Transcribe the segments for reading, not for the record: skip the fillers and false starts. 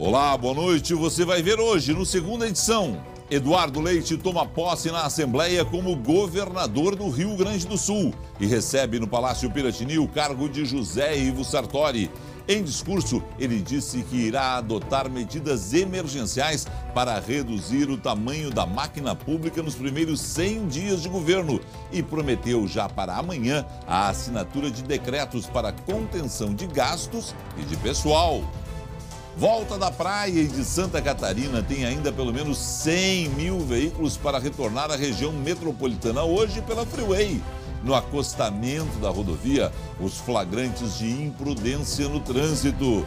Olá, boa noite. Você vai ver hoje, no segunda edição, Eduardo Leite toma posse na Assembleia como governador do Rio Grande do Sul e recebe no Palácio Piratini o cargo de José Ivo Sartori. Em discurso, ele disse que irá adotar medidas emergenciais para reduzir o tamanho da máquina pública nos primeiros 100 dias de governo e prometeu já para amanhã a assinatura de decretos para contenção de gastos e de pessoal. Volta da praia e de Santa Catarina tem ainda pelo menos 100 mil veículos para retornar à região metropolitana hoje pela Freeway. No acostamento da rodovia, os flagrantes de imprudência no trânsito.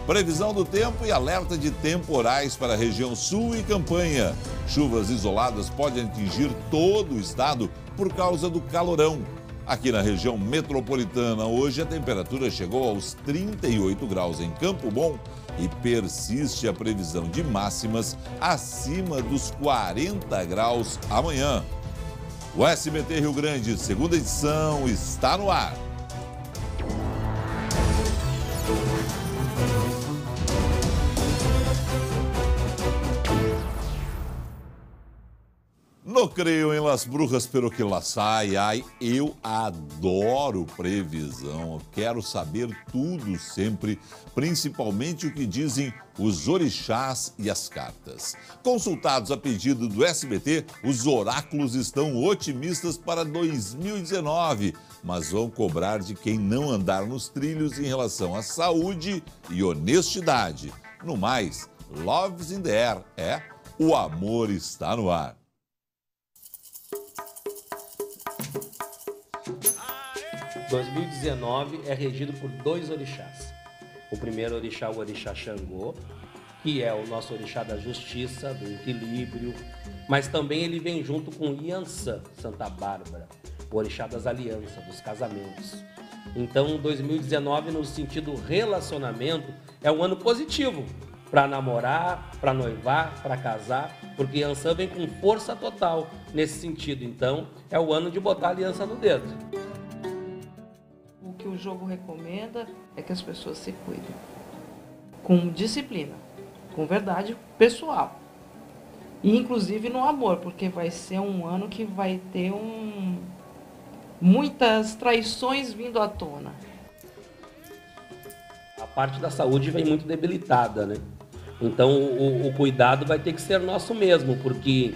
Previsão do tempo e alerta de temporais para a região sul e campanha. Chuvas isoladas podem atingir todo o estado por causa do calorão. Aqui na região metropolitana, hoje a temperatura chegou aos 38 graus em Campo Bom e persiste a previsão de máximas acima dos 40 graus amanhã. O SBT Rio Grande, segunda edição, está no ar. No creio em Las Brujas, pero que las hay. Ai, eu adoro previsão. Eu quero saber tudo sempre, principalmente o que dizem os orixás e as cartas. Consultados a pedido do SBT, os oráculos estão otimistas para 2019, mas vão cobrar de quem não andar nos trilhos em relação à saúde e honestidade. No mais, love's in the air, o amor está no ar. Em 2019 é regido por 2 orixás. O primeiro orixá, o orixá Xangô, que é o nosso orixá da justiça, do equilíbrio, mas também ele vem junto com Iansã, Santa Bárbara, o orixá das alianças, dos casamentos. Então, 2019, no sentido relacionamento, é um ano positivo para namorar, para noivar, para casar, porque Iansã vem com força total nesse sentido. Então, é o ano de botar a aliança no dedo. O que o jogo recomenda é que as pessoas se cuidem com disciplina, com verdade pessoal e inclusive no amor, porque vai ser um ano que vai ter muitas traições vindo à tona. A parte da saúde vem muito debilitada, né? Então o cuidado vai ter que ser nosso mesmo, porque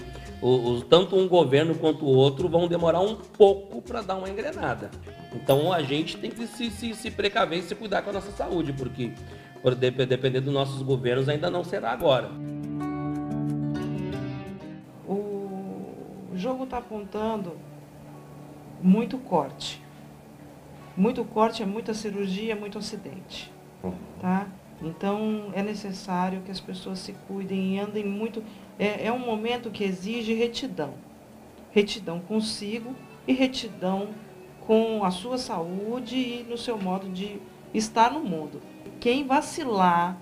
tanto um governo quanto o outro vão demorar um pouco para dar uma engrenada. Então a gente tem que se precaver e se cuidar com a nossa saúde, porque dependendo dos nossos governos ainda não será agora. O jogo está apontando muito corte. Muito corte é muita cirurgia, muito acidente. Tá? Então é necessário que as pessoas se cuidem e andem muito. É um momento que exige retidão. Retidão consigo e retidão com a sua saúde e no seu modo de estar no mundo. Quem vacilar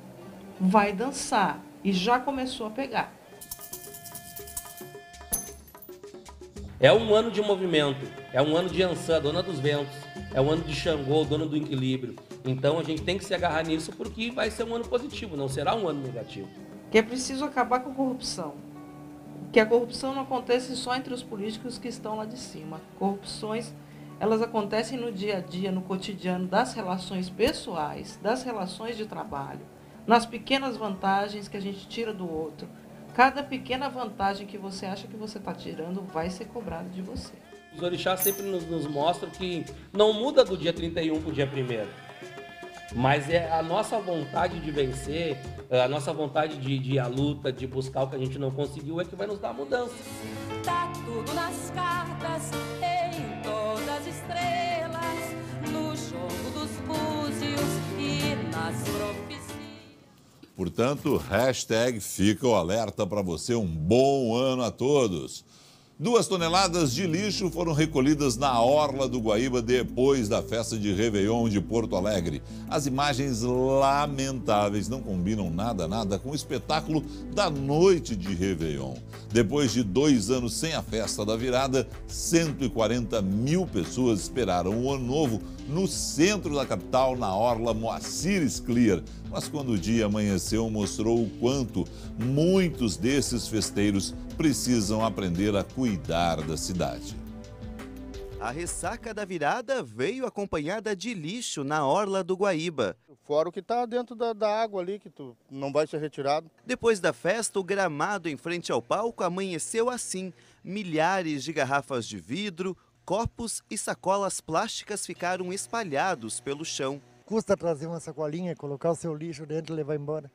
vai dançar e já começou a pegar. É um ano de movimento, é um ano de Iansã, dona dos ventos, é um ano de Xangô, dona do equilíbrio. Então a gente tem que se agarrar nisso porque vai ser um ano positivo, não será um ano negativo. Que é preciso acabar com a corrupção. Que a corrupção não acontece só entre os políticos que estão lá de cima. Corrupções, elas acontecem no dia a dia, no cotidiano, das relações pessoais, das relações de trabalho, nas pequenas vantagens que a gente tira do outro. Cada pequena vantagem que você acha que você está tirando vai ser cobrada de você. Os orixás sempre nos mostram que não muda do dia 31 para o dia 1º. Mas é a nossa vontade de vencer, a nossa vontade de ir à luta, de buscar o que a gente não conseguiu é que vai nos dar a mudança. Tá tudo nas cartas, em todas as estrelas, no jogo dos búzios e nas profecias. Portanto, hashtag fica o alerta para você. Um bom ano a todos. 2 toneladas de lixo foram recolhidas na orla do Guaíba depois da festa de Réveillon de Porto Alegre. As imagens lamentáveis não combinam nada com o espetáculo da noite de Réveillon. Depois de 2 anos sem a festa da virada, 140 mil pessoas esperaram o ano novo no centro da capital, na orla Moacir Scliar. Mas quando o dia amanheceu, mostrou o quanto muitos desses festeiros precisam aprender a cuidar da cidade. A ressaca da virada veio acompanhada de lixo na orla do Guaíba. Fora o que está dentro da água ali, que não vai ser retirado. Depois da festa, o gramado em frente ao palco amanheceu assim. Milhares de garrafas de vidro, copos e sacolas plásticas ficaram espalhados pelo chão. Custa trazer uma sacolinha, colocar o seu lixo dentro e levar embora.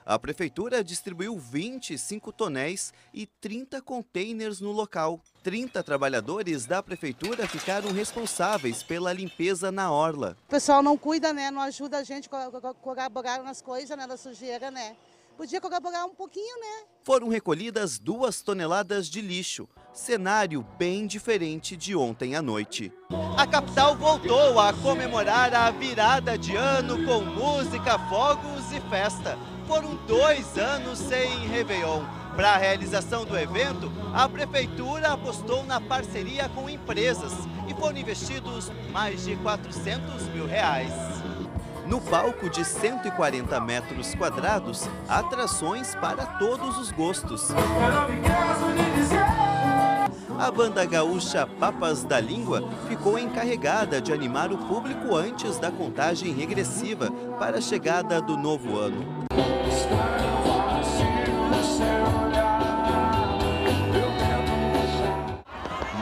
A prefeitura distribuiu 25 tonéis e 30 containers no local. 30 trabalhadores da prefeitura ficaram responsáveis pela limpeza na orla. O pessoal não cuida, né? Não ajuda a gente a colaborar nas coisas, né? Da sujeira, né? Podia colaborar um pouquinho, né? Foram recolhidas 2 toneladas de lixo. Cenário bem diferente de ontem à noite. A capital voltou a comemorar a virada de ano com música, fogos e festa. Foram 2 anos sem Réveillon. Para a realização do evento, a prefeitura apostou na parceria com empresas e foram investidos mais de R$400 mil. No palco de 140 metros quadrados, atrações para todos os gostos. A banda gaúcha Papas da Língua ficou encarregada de animar o público antes da contagem regressiva para a chegada do novo ano.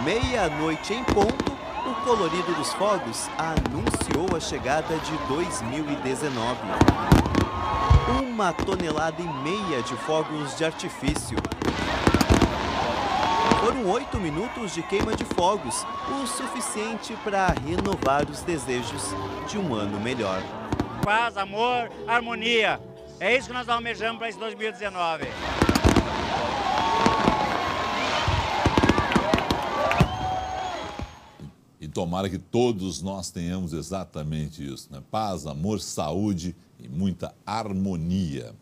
Meia-noite em ponto, o colorido dos fogos anunciou a chegada de 2019. 1,5 tonelada de fogos de artifício. Foram 8 minutos de queima de fogos, o suficiente para renovar os desejos de um ano melhor. Paz, amor, harmonia. É isso que nós almejamos para esse 2019. E tomara que todos nós tenhamos exatamente isso, né? Paz, amor, saúde e muita harmonia.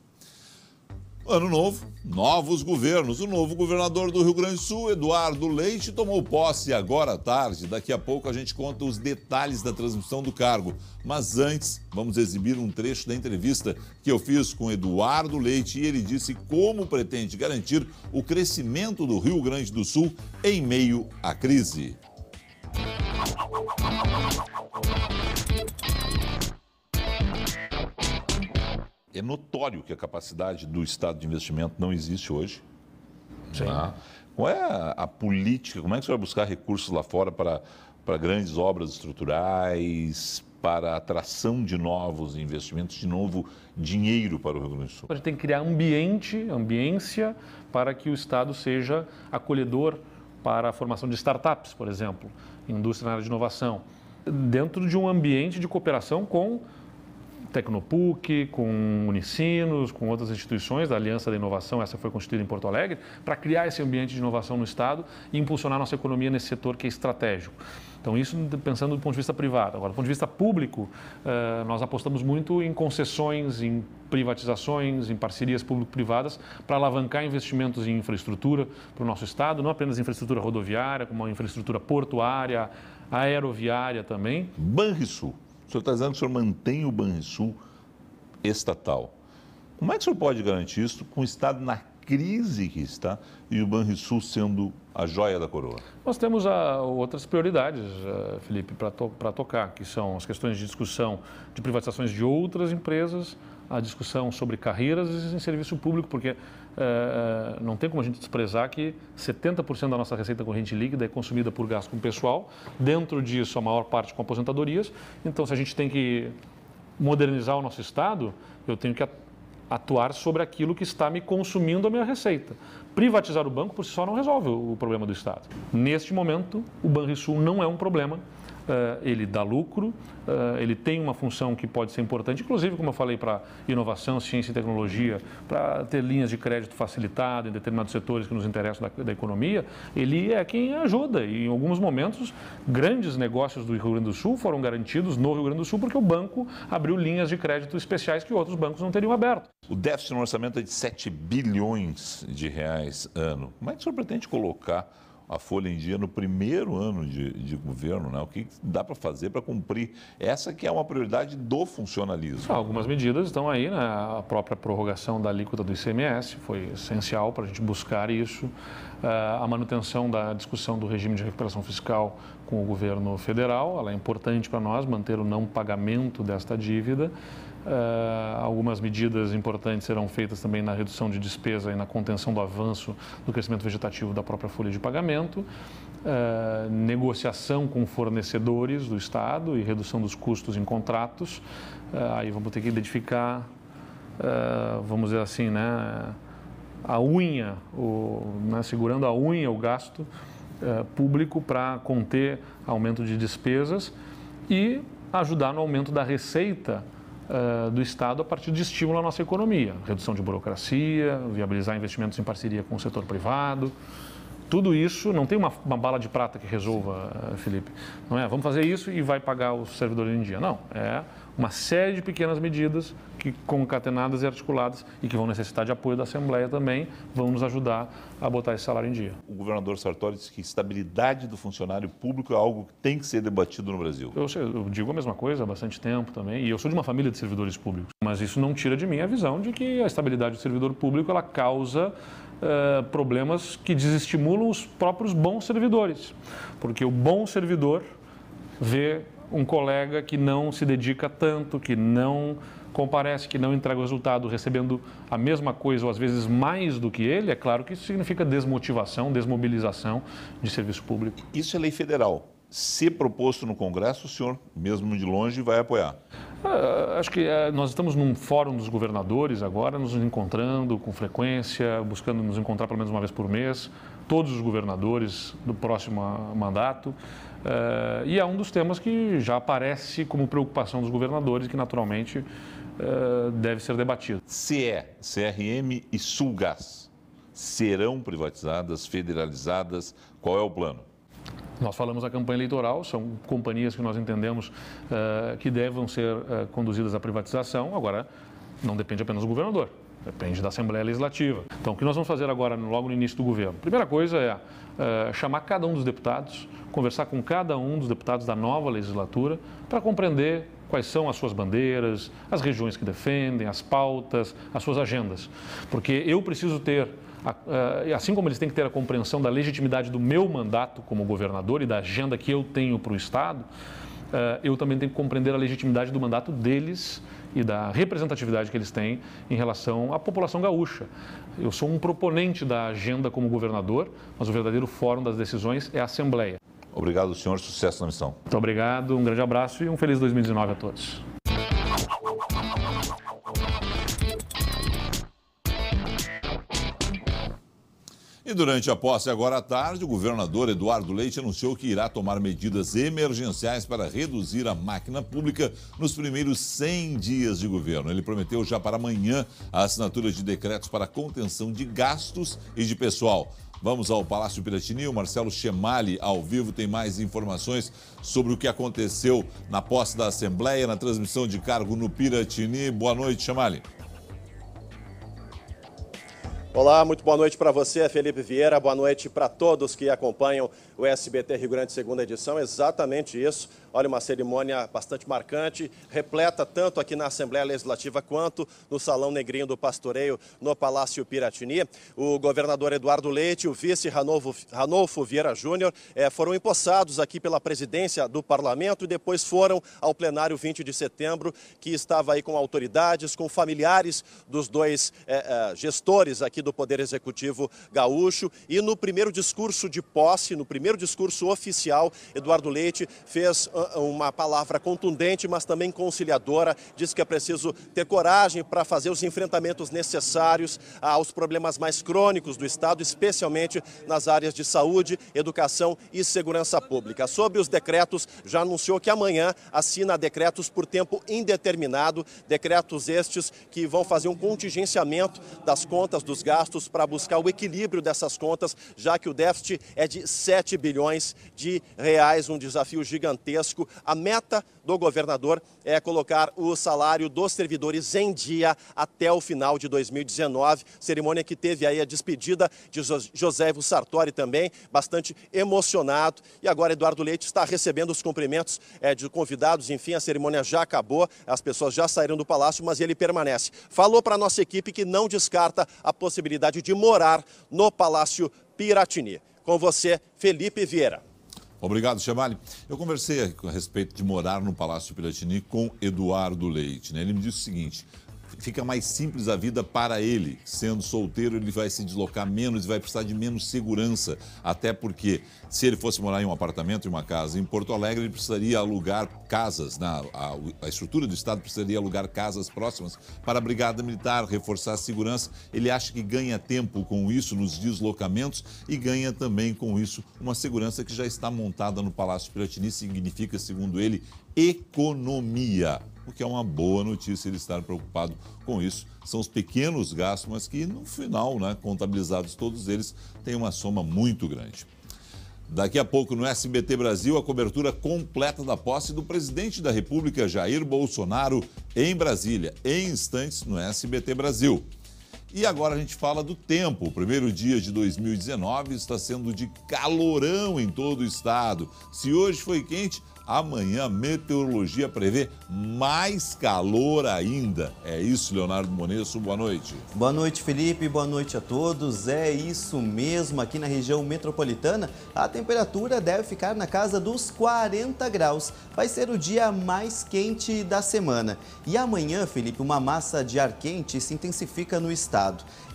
Ano novo, novos governos. O novo governador do Rio Grande do Sul, Eduardo Leite, tomou posse agora à tarde. Daqui a pouco a gente conta os detalhes da transmissão do cargo. Mas antes, vamos exibir um trecho da entrevista que eu fiz com Eduardo Leite e ele disse como pretende garantir o crescimento do Rio Grande do Sul em meio à crise. É notório que a capacidade do Estado de investimento não existe hoje. Sim. Tá? Qual é a política? Como é que você vai buscar recursos lá fora para grandes obras estruturais, para a atração de investimentos, de novo dinheiro para o Rio Grande do Sul? A gente tem que criar ambiência para que o Estado seja acolhedor para a formação de startups, por exemplo, indústria na área de inovação, dentro de um ambiente de cooperação com Tecnopuc, com Unicinos, com outras instituições da Aliança da Inovação, essa foi constituída em Porto Alegre, para criar esse ambiente de inovação no Estado e impulsionar nossa economia nesse setor que é estratégico. Então, isso pensando do ponto de vista privado. Agora, do ponto de vista público, nós apostamos muito em concessões, em privatizações, em parcerias público-privadas para alavancar investimentos em infraestrutura para o nosso Estado, não apenas infraestrutura rodoviária, como a infraestrutura portuária, aeroviária também. Banrisul. O senhor está dizendo que o senhor mantém o Banrisul estatal. Como é que o senhor pode garantir isso com o Estado na crise que está e o Banrisul sendo a joia da coroa? Nós temos outras prioridades, Felipe, para tocar, que são as questões de discussão de privatizações de outras empresas, a discussão sobre carreiras em serviço público, porque não tem como a gente desprezar que 70% da nossa receita corrente líquida é consumida por gasto com pessoal, dentro disso a maior parte com aposentadorias. Então, se a gente tem que modernizar o nosso Estado, eu tenho que atuar sobre aquilo que está me consumindo a minha receita. Privatizar o banco por si só não resolve o problema do Estado. Neste momento, o Banrisul não é um problema. Ele dá lucro, ele tem uma função que pode ser importante, inclusive, como eu falei, para inovação, ciência e tecnologia, para ter linhas de crédito facilitado em determinados setores que nos interessam da economia. Ele é quem ajuda e, em alguns momentos, grandes negócios do Rio Grande do Sul foram garantidos no Rio Grande do Sul porque o banco abriu linhas de crédito especiais que outros bancos não teriam aberto. O déficit no orçamento é de 7 bilhões de reais ano. Como é que o senhor pretende colocar a folha em dia no primeiro ano de governo, né? O que dá para fazer para cumprir? Essa que é uma prioridade do funcionalismo. Algumas medidas estão aí, né? A própria prorrogação da alíquota do ICMS foi essencial para a gente buscar isso. A manutenção da discussão do regime de recuperação fiscal com o governo federal, ela é importante para nós, manter o não pagamento desta dívida. Algumas medidas importantes serão feitas também na redução de despesa e na contenção do avanço do crescimento vegetativo da própria folha de pagamento, negociação com fornecedores do Estado e redução dos custos em contratos. Aí vamos ter que identificar, vamos dizer assim, né, a unha, segurando a unha o gasto público para conter aumento de despesas e ajudar no aumento da receita do Estado a partir de estímulo à nossa economia, redução de burocracia, viabilizar investimentos em parceria com o setor privado. Tudo isso, não tem uma bala de prata que resolva, Felipe. Não é, vamos fazer isso e vai pagar os servidores em dia. Não, é uma série de pequenas medidas que, concatenadas e articuladas e que vão necessitar de apoio da Assembleia também, vão nos ajudar a botar esse salário em dia. O governador Sartori disse que estabilidade do funcionário público é algo que tem que ser debatido no Brasil. Eu digo a mesma coisa há bastante tempo também, e eu sou de uma família de servidores públicos, mas isso não tira de mim a visão de que a estabilidade do servidor público ela causa problemas que desestimulam os próprios bons servidores, porque o bom servidor vê um colega que não se dedica tanto, que não comparece, que não entrega o resultado, recebendo a mesma coisa ou às vezes mais do que ele, é claro que isso significa desmotivação, desmobilização de serviço público. Isso é lei federal. Se proposto no Congresso, o senhor, mesmo de longe, vai apoiar? Acho que nós estamos num fórum dos governadores agora, nos encontrando com frequência, buscando nos encontrar pelo menos uma vez por mês, todos os governadores do próximo mandato. E é um dos temas que já aparece como preocupação dos governadores, que naturalmente deve ser debatido. CE, CRM e Sulgás serão privatizadas, federalizadas? Qual é o plano? Nós falamos da campanha eleitoral, são companhias que nós entendemos que devem ser conduzidas à privatização. Agora, não depende apenas do governador, depende da Assembleia Legislativa. Então, o que nós vamos fazer agora, logo no início do governo? Primeira coisa é chamar cada um dos deputados, conversar com cada um dos deputados da nova legislatura para compreender quais são as suas bandeiras, as regiões que defendem, as pautas, as suas agendas. Porque eu preciso ter, assim como eles têm que ter a compreensão da legitimidade do meu mandato como governador e da agenda que eu tenho para o Estado, eu também tenho que compreender a legitimidade do mandato deles e da representatividade que eles têm em relação à população gaúcha. Eu sou um proponente da agenda como governador, mas o verdadeiro fórum das decisões é a Assembleia. Obrigado, senhor. Sucesso na missão. Muito obrigado, um grande abraço e um feliz 2019 a todos. E durante a posse agora à tarde, o governador Eduardo Leite anunciou que irá tomar medidas emergenciais para reduzir a máquina pública nos primeiros 100 dias de governo. Ele prometeu já para amanhã a assinatura de decretos para contenção de gastos e de pessoal. Vamos ao Palácio Piratini, o Marcelo Chemali, ao vivo, tem mais informações sobre o que aconteceu na posse da Assembleia, na transmissão de cargo no Piratini. Boa noite, Chemali. Olá, muito boa noite para você, Felipe Vieira. Boa noite para todos que acompanham o SBT Rio Grande segunda edição. Exatamente isso. Olha, uma cerimônia bastante marcante, repleta tanto aqui na Assembleia Legislativa quanto no Salão Negrinho do Pastoreio, no Palácio Piratini. O governador Eduardo Leite e o vice Ranolfo Vieira Júnior foram empossados aqui pela presidência do Parlamento e depois foram ao plenário 20 de setembro, que estava aí com autoridades, com familiares dos dois gestores aqui do Poder Executivo gaúcho. E no primeiro discurso de posse, no primeiro discurso oficial, Eduardo Leite fez uma palavra contundente, mas também conciliadora. Disse que é preciso ter coragem para fazer os enfrentamentos necessários aos problemas mais crônicos do Estado, especialmente nas áreas de saúde, educação e segurança pública. Sobre os decretos, já anunciou que amanhã assina decretos por tempo indeterminado, decretos estes que vão fazer um contingenciamento das contas dos gastos para buscar o equilíbrio dessas contas, já que o déficit é de 7 bilhões de reais, um desafio gigantesco. A meta do governador é colocar o salário dos servidores em dia até o final de 2019. Cerimônia que teve aí a despedida de José Ivo Sartori também, bastante emocionado. E agora Eduardo Leite está recebendo os cumprimentos de convidados. Enfim, a cerimônia já acabou, as pessoas já saíram do palácio, mas ele permanece. Falou para a nossa equipe que não descarta a possibilidade de morar no Palácio Piratini. Com você, Felipe Vieira. Obrigado, Chamali. Eu conversei a respeito de morar no Palácio Piratini com Eduardo Leite, né? Ele me disse o seguinte: fica mais simples a vida para ele. Sendo solteiro, ele vai se deslocar menos e vai precisar de menos segurança. Até porque, se ele fosse morar em um apartamento, em uma casa em Porto Alegre, ele precisaria alugar casas. A estrutura do Estado precisaria alugar casas próximas para a Brigada Militar, reforçar a segurança. Ele acha que ganha tempo com isso nos deslocamentos e ganha também com isso uma segurança que já está montada no Palácio Piratini. Significa, segundo ele, economia. O que é uma boa notícia ele estar preocupado com isso. São os pequenos gastos, mas que no final, né, contabilizados todos eles, tem uma soma muito grande. Daqui a pouco no SBT Brasil, a cobertura completa da posse do presidente da República, Jair Bolsonaro, em Brasília. Em instantes no SBT Brasil. E agora a gente fala do tempo. O primeiro dia de 2019 está sendo de calorão em todo o estado. Se hoje foi quente, amanhã a meteorologia prevê mais calor ainda. É isso, Leonardo Monesso, boa noite. Boa noite, Felipe, boa noite a todos. É isso mesmo, aqui na região metropolitana, a temperatura deve ficar na casa dos 40 graus. Vai ser o dia mais quente da semana. E amanhã, Felipe, uma massa de ar quente se intensifica no estado.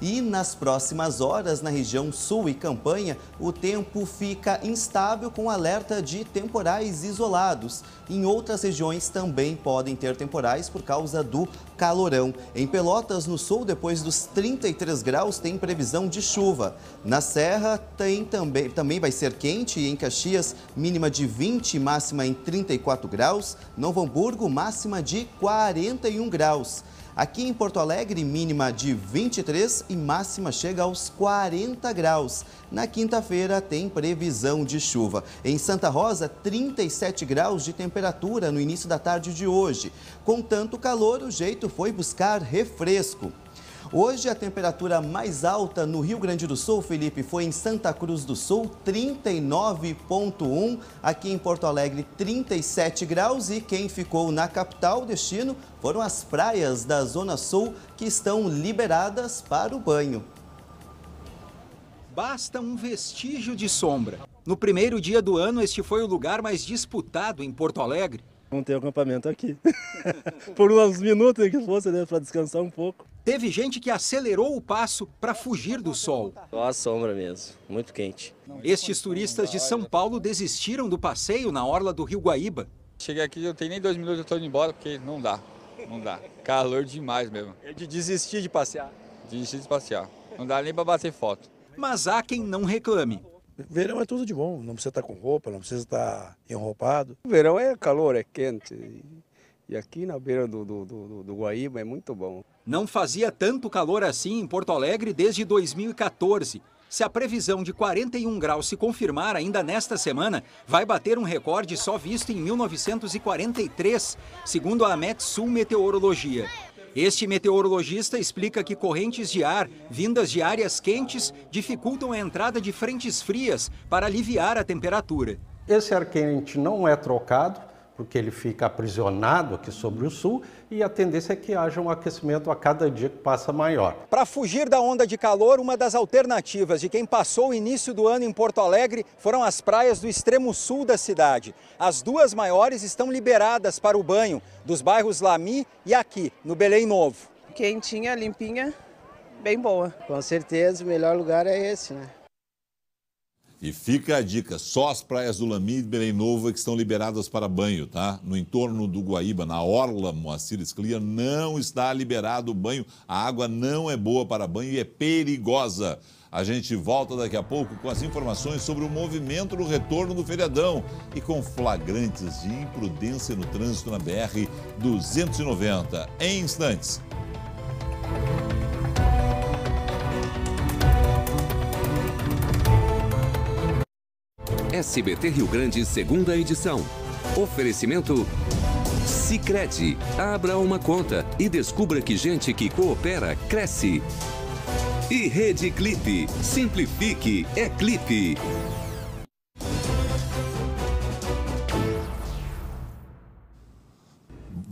E nas próximas horas, na região sul e Campanha, o tempo fica instável com alerta de temporais isolados. Em outras regiões também podem ter temporais por causa do calorão. Em Pelotas, no sul, depois dos 33 graus, tem previsão de chuva. Na Serra também vai ser quente e em Caxias, mínima de 20, máxima em 34 graus. Novo Hamburgo, máxima de 41 graus. Aqui em Porto Alegre, mínima de 23 e máxima chega aos 40 graus. Na quinta-feira tem previsão de chuva. Em Santa Rosa, 37 graus de temperatura no início da tarde de hoje. Com tanto calor, o jeito foi buscar refresco. Hoje a temperatura mais alta no Rio Grande do Sul, Felipe, foi em Santa Cruz do Sul, 39,1. Aqui em Porto Alegre, 37 graus. E quem ficou na capital, o destino, foram as praias da Zona Sul, que estão liberadas para o banho. Basta um vestígio de sombra. No primeiro dia do ano, este foi o lugar mais disputado em Porto Alegre. Vamos ter acampamento aqui. Por uns minutos que fosse, né, para descansar um pouco. Teve gente que acelerou o passo para fugir do sol. Só a sombra mesmo, muito quente. Estes turistas de São Paulo desistiram do passeio na orla do Rio Guaíba. Cheguei aqui, eu tenho nem 2 minutos, eu estou indo embora, porque não dá. Calor demais mesmo. É de desistir de passear? Desistir de passear. Não dá nem para bater foto. Mas há quem não reclame. Verão é tudo de bom, não precisa estar com roupa, não precisa estar enroupado. O verão é calor, é quente. E aqui na beira do Guaíba é muito bom. Não fazia tanto calor assim em Porto Alegre desde 2014. Se a previsão de 41 graus se confirmar ainda nesta semana, vai bater um recorde só visto em 1943, segundo a Metsul Meteorologia. Este meteorologista explica que correntes de ar vindas de áreas quentes dificultam a entrada de frentes frias para aliviar a temperatura. Esse ar quente não é trocado, porque ele fica aprisionado aqui sobre o sul, e a tendência é que haja um aquecimento a cada dia que passa maior. Para fugir da onda de calor, uma das alternativas de quem passou o início do ano em Porto Alegre foram as praias do extremo sul da cidade. As duas maiores estão liberadas para o banho, dos bairros Lami e aqui, no Belém Novo. Quentinha, limpinha, bem boa. Com certeza o melhor lugar é esse, né? E fica a dica, só as praias do Lami e do Belém Novo é que estão liberadas para banho, tá? No entorno do Guaíba, na orla Moacir Sclia, não está liberado o banho. A água não é boa para banho e é perigosa. A gente volta daqui a pouco com as informações sobre o movimento no retorno do feriadão e com flagrantes de imprudência no trânsito na BR-290. Em instantes. SBT Rio Grande, segunda edição. Oferecimento Sicredi, abra uma conta e descubra que gente que coopera, cresce. E Rede Clipe, simplifique, é Clipe.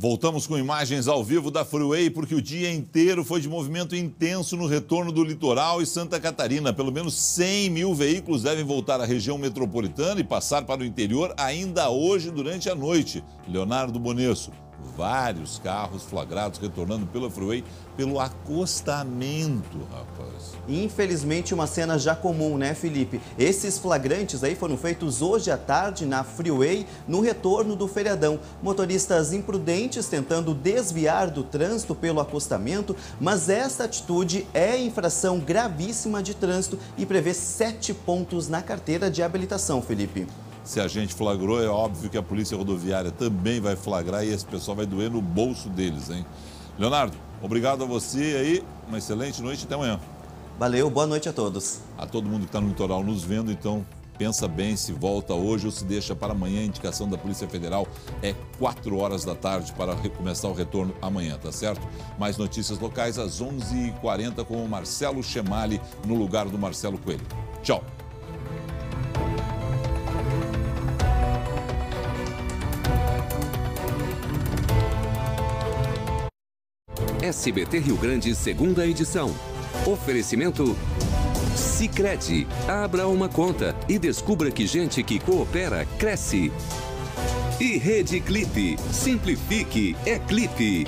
Voltamos com imagens ao vivo da Freeway, porque o dia inteiro foi de movimento intenso no retorno do litoral e Santa Catarina. Pelo menos 100 mil veículos devem voltar à região metropolitana e passar para o interior ainda hoje durante a noite. Leonardo Bonesso, vários carros flagrados retornando pela Freeway pelo acostamento, rapaz. Infelizmente, uma cena já comum, né, Felipe? Esses flagrantes aí foram feitos hoje à tarde na Freeway, no retorno do feriadão. Motoristas imprudentes tentando desviar do trânsito pelo acostamento, mas essa atitude é infração gravíssima de trânsito e prevê 7 pontos na carteira de habilitação, Felipe. Se a gente flagrou, é óbvio que a Polícia Rodoviária também vai flagrar e esse pessoal vai doer no bolso deles, hein? Leonardo, obrigado a você aí, uma excelente noite e até amanhã. Valeu, boa noite a todos. A todo mundo que está no litoral nos vendo, então pensa bem se volta hoje ou se deixa para amanhã. A indicação da Polícia Federal é 4 horas da tarde para começar o retorno amanhã, tá certo? Mais notícias locais às 11h40 com o Marcelo Chemali no lugar do Marcelo Coelho. Tchau. SBT Rio Grande, segunda edição. Oferecimento Sicredi, abra uma conta e descubra que gente que coopera, cresce. E Rede Clipe, simplifique, é Clipe.